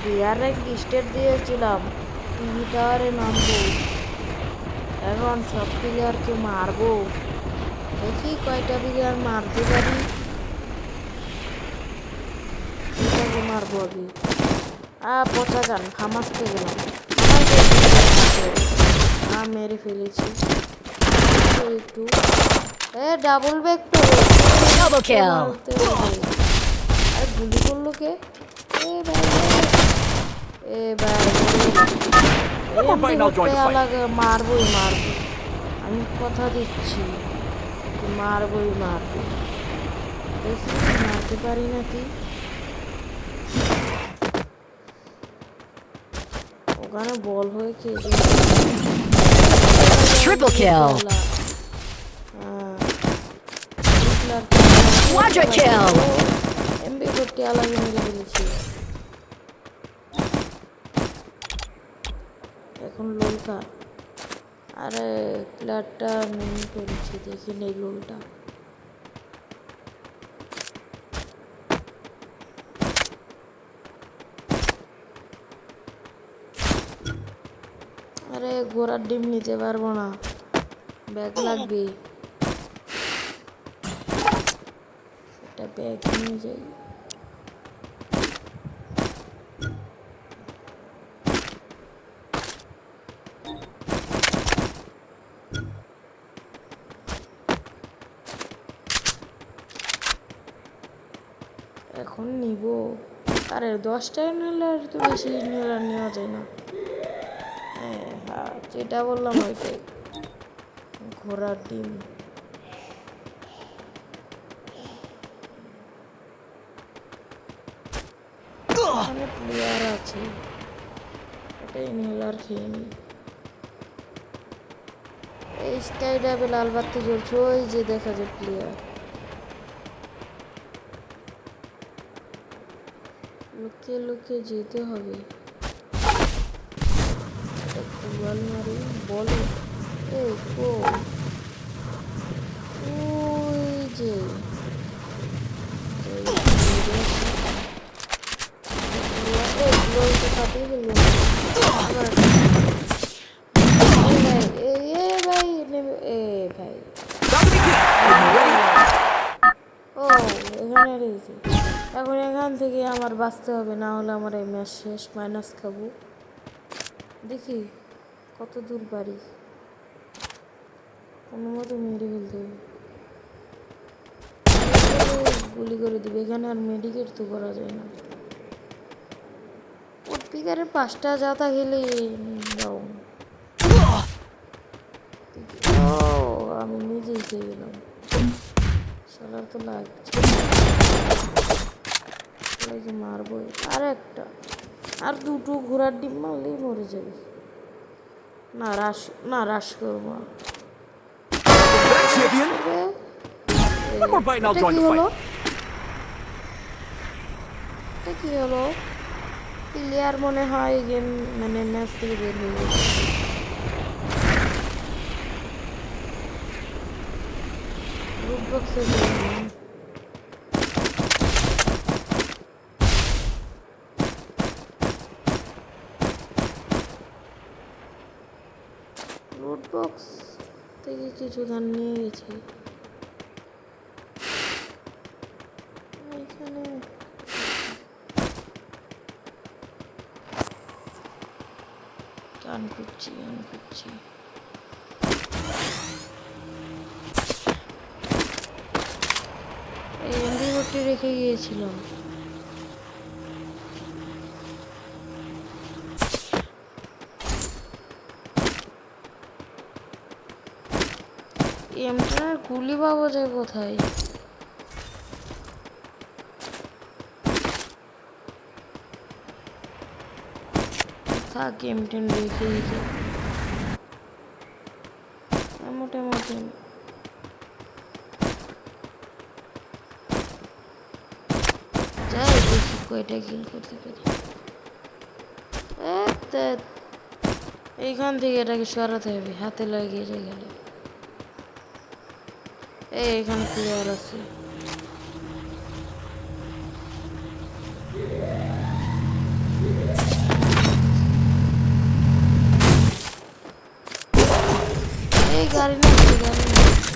বিয়ারে state দিয়েছিলাম টাওয়ারে নামবো, এখন সব প্লেয়ারকে মারবো, দেখি কয়টা প্লেয়ার মারতে পারি। এটাকে মারবো আগে। পচা গান হামাসতে গেলাম, মেরে ফেলেছি একটু। ডাবল ব্যাক তো আর গুলি করলো কে? মারবই মারবো, আমি কথা দিচ্ছি মারবই মারবো। দেখি মারতে পারি নাকি। ওখানে বল হয়ে কে Triple kill. Quadra kill. MB করতে আলাদা মেরে ফেলেছি। এখন লোলটা, আরে প্লেয়ারটা নেই করেছি, দেখি নেই লোলটা। আরে ঘোড়ার ডিম নিতে পারবো না, ব্যাগ লাগবে, একটা ব্যাগ নিয়ে যাই। এখন নিব, আরে 10টায় নিলে আর তো বেশি নেওয়া যায় না। হ্যাঁ যেটা বললাম ওইটাই, ঘোড়ার ডিম। এখানে প্লেয়ার আছে, এটাই ইনহেলার খেয়ে নি। এই স্কাই ডাবে লাল বাতি জ্বলছে, ওই যে দেখা যায় প্লেয়ার। লুকিয়ে লুকিয়ে যেতে হবে। বল মারি, বলে এই কো ওই যে এখন এখান থেকে আমার বাঁচতে হবে, না হলে আমার এই ম্যাচ শেষ, মাইনাস খাবো। দেখি কত দূর পারি, কোনো মতো মেরে ফেলতে হবে। গুলি করে দিবে, এখানে আর মেডিকেট তো করা যায় না। পিকারে 5টা জাতা খেলে দাও। আমি নিজেই খেয়ে গেলাম, সালার তো লাগছে, মারবই। আর একটা, আর দুটো ঘোড়ার ডিম মারলেই মরে যাবে। না রাশ করবো। কি হলো? প্লেয়ার মনে হয় গেম মানে ম্যাচ থেকে বের হয়ে গেছে। লুট বক্সে লুট বক্স থেকে কিছু ধান নিয়ে গেছি। এখানে গান করছি এমবি ভর্তি রেখে গিয়েছিলাম। এমটার গুলি পাওয়া যায় কোথায়? থাক এমটেন রেখে দিতে মোটামুটি। যাই দেখি কয়টা কিল করতে পারি। এইখান থেকে এটাকে সরাতে হবে, হাতে লাগিয়ে গেলে। এইখানে প্লেয়ার আছে, গাড়ি না গাড়ি না